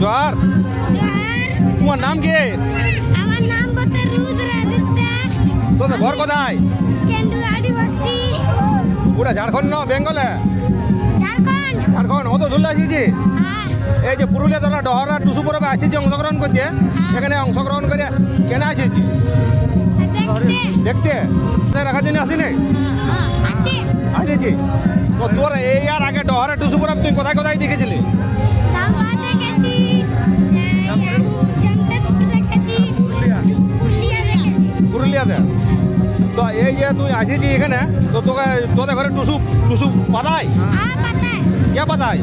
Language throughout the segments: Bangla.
জোহার, তোমার নাম কি? আমার নাম বলতে রুদ্রাদিত্য। তোদের ঘর কোথায়? কেন্দুয়াড়ি বস্তি। পুরা ঝাড়খণ্ড না বেঙ্গলে? ঝাড়খণ্ড। ঝাড়খণ্ড অত দূর আসিছি। হ্যাঁ। এই যে পুরুলিয়া তোরা ডহরা টুসু পরবে আসিছি অংশগ্রহণ করতে, এখানে অংশগ্রহণ করে কেন আসিছি? দেখতে। দেখতে রাখার জন্য আসিনি? আছে। আসিছি। তো তোর এই আর আগে ডহরা টুসু পরব তুই কোথায় কোথায় দেখেছিলি? ধানবাদ দেখেছি, জামশেদপুর দেখেছি, পুরুলিয়া দেখেছি। পুরুলিয়াতে। তো এই যে তুই আসিছি এখানে, তো তোকে তোদের ঘরে টুসু টুসু পাতায়? হ্যাঁ, পাতায়। কে পাতায়?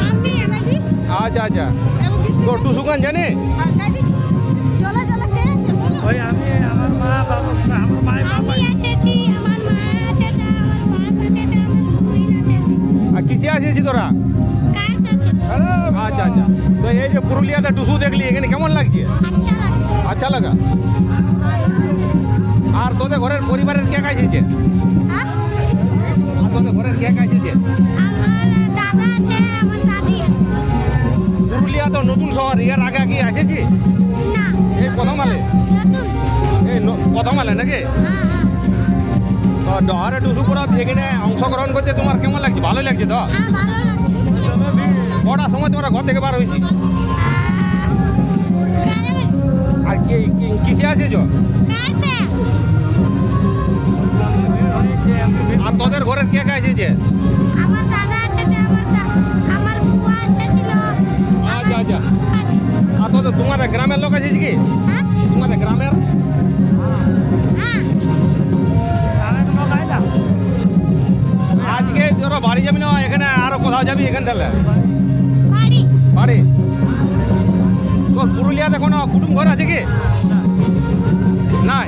আমি এলাকি। আচ্ছা আচ্ছা। তোর টুসু গান জানি? ওই আমি আমার মা বাবা আমার মায়ের বাবা আমি আছেছি, আমার মা আছে, আমার বাপ আছে, আমার বোন আছে। আর কিসে আসিছি তোরা? কার আছে? আচ্ছা আচ্ছা। তো এই যে পুরুলিয়াতে টুসু দেখলি, এখানে কেমন লাগছে? আচ্ছা লাগছে। আচ্ছা লাগা। আর তোদের ঘরের পরিবারের কে আসিছে? হ্যাঁ? আর তোদের ঘরের কে আসিছে? আমার দাদা আছে, আমার দাদি আছে। পুরুলিয়া তো নতুন শহর, এর আগে কি আসেছি? না। এই প্রথম আলে? নতুন। এই প্রথম আলে নাকি? হ্যাঁ, হ্যাঁ। তো ডহারে টুসু পরব এখানে অংশগ্রহণ করতে তোমার কেমন লাগছে? ভালোই লাগছে তো? হ্যাঁ, ভালো লাগছে। কটার সময় তোমরা ঘর থেকে বার হয়েছি? আর কিসে আসেছ? কাছে। হয়েছে আর তোদের ঘরের কে কে এসেছে? আমার দাদা আছে, আমার বুয়া এসেছিল। আচ্ছা আচ্ছা। আছে। আর তোদের তোমাদের গ্রামের লোক এসেছে কি? হ্যাঁ? তোমাদের গ্রামের? হ্যাঁ। আরেক লোক আইলা আজকে তোরা বাড়ি যাবি না এখানে আরো কোথাও যাবি এখান থেকে? বাড়ি। বাড়ি? তোর পুরুলিয়াতে কোনো কুটুম ঘর আছে কি? নাই।